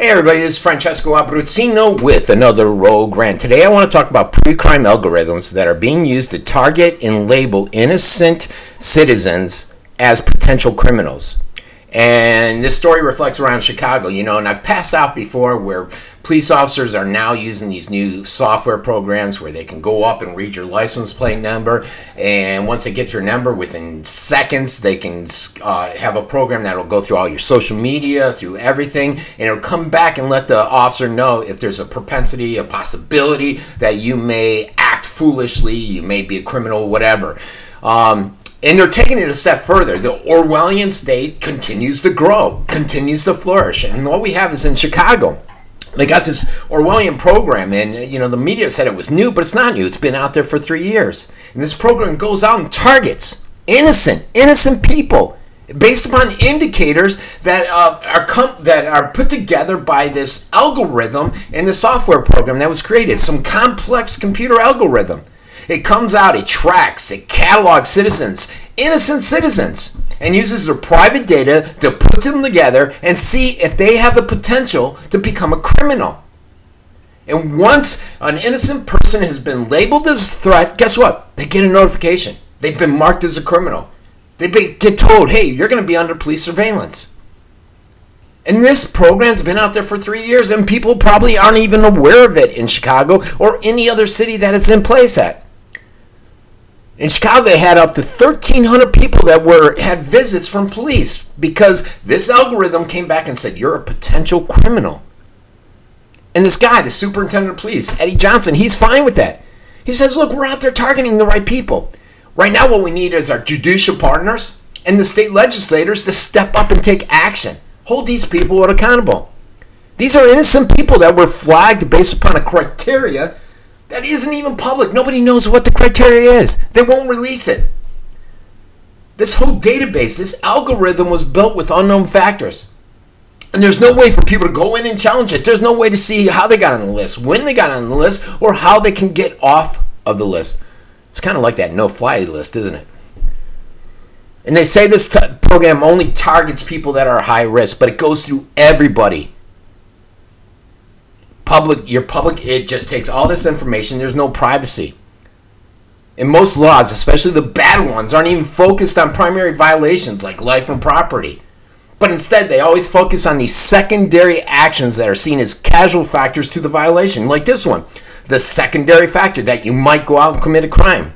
Hey everybody, this is Francesco Abruzzino with another Rogue Rant. Today I want to talk about pre-crime algorithms that are being used to target and label innocent citizens as potential criminals. And this story reflects around Chicago, and I've passed out before where police officers are now using these new software programs where they can go up and read your license plate number, and once they get your number, within seconds they can have a program that will go through all your social media, through everything, and it'll come back and let the officer know if there's a propensity, a possibility that you may act foolishly, you may be a criminal, whatever. And they're taking it a step further. The Orwellian state continues to grow, continues to flourish. And what we have is in Chicago, they got this Orwellian program, and the media said it was new, but it's not new. It's been out there for 3 years. And this program goes out and targets innocent people based upon indicators that are put together by this algorithm and the software program that was created, some complex computer algorithm. It comes out, it tracks, it catalogs innocent citizens, and uses their private data to put them together and see if they have the potential to become a criminal. And once an innocent person has been labeled as a threat, guess what? They get a notification. They've been marked as a criminal. They get told, hey, you're going to be under police surveillance. And this program's been out there for 3 years, and people probably aren't even aware of it in Chicago or any other city that it's in place at. In Chicago, they had up to 1,300 people that had visits from police because this algorithm came back and said, you're a potential criminal. And this guy, the superintendent of police, Eddie Johnson, he's fine with that. He says, look, we're out there targeting the right people. Right now, what we need is our judicial partners and the state legislators to step up and take action. Hold these people accountable. These are innocent people that were flagged based upon a criteria that isn't even public. Nobody knows what the criteria is. They won't release it. This whole database, this algorithm was built with unknown factors. And there's no way for people to go in and challenge it. There's no way to see how they got on the list, when they got on the list, or how they can get off of the list. It's kind of like that no-fly list, isn't it? And they say this program only targets people that are high risk, but it goes through everybody. It just takes all this information. There's no privacy. And most laws, especially the bad ones, aren't even focused on primary violations like life and property. But instead, they always focus on these secondary actions that are seen as casual factors to the violation, like this one. The secondary factor that you might go out and commit a crime.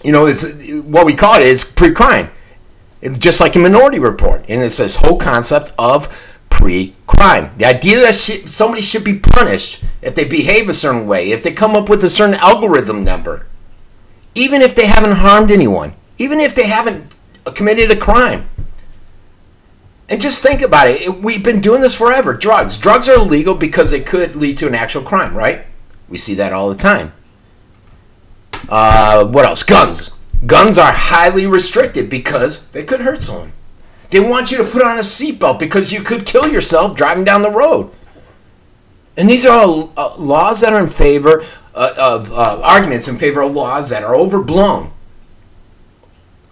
It's what we call it is pre-crime. It's just like a Minority Report. And it's this whole concept of pre-crime. The idea that somebody should be punished if they behave a certain way, if they come up with a certain algorithm number, even if they haven't harmed anyone, even if they haven't committed a crime. And just think about it. We've been doing this forever. Drugs are illegal because they could lead to an actual crime, right? We see that all the time. What else? Guns are highly restricted because they could hurt someone. They want you to put on a seatbelt because you could kill yourself driving down the road. And these are all laws that are in favor of arguments in favor of laws that are overblown.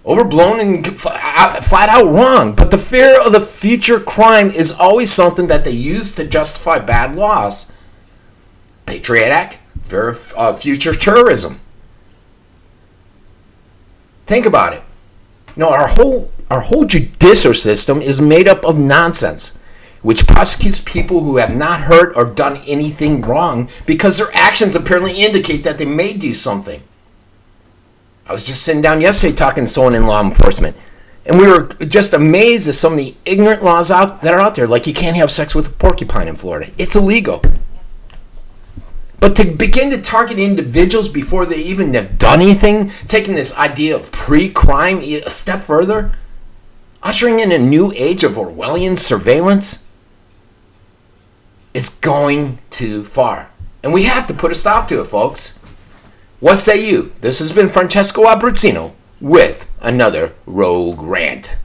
Overblown and flat out wrong. But the fear of the future crime is always something that they use to justify bad laws. Patriot Act, fear of future terrorism. Think about it. Our whole judicial system is made up of nonsense, which prosecutes people who have not hurt or done anything wrong because their actions apparently indicate that they may do something. I was just sitting down yesterday talking to someone in law enforcement, and we were just amazed at some of the ignorant laws that are out there, like you can't have sex with a porcupine in Florida. It's illegal. But to begin to target individuals before they even have done anything, taking this idea of pre-crime a step further, ushering in a new age of Orwellian surveillance, it's going too far. And we have to put a stop to it, folks. What say you? This has been Francesco Abruzzino with another Rogue Rant.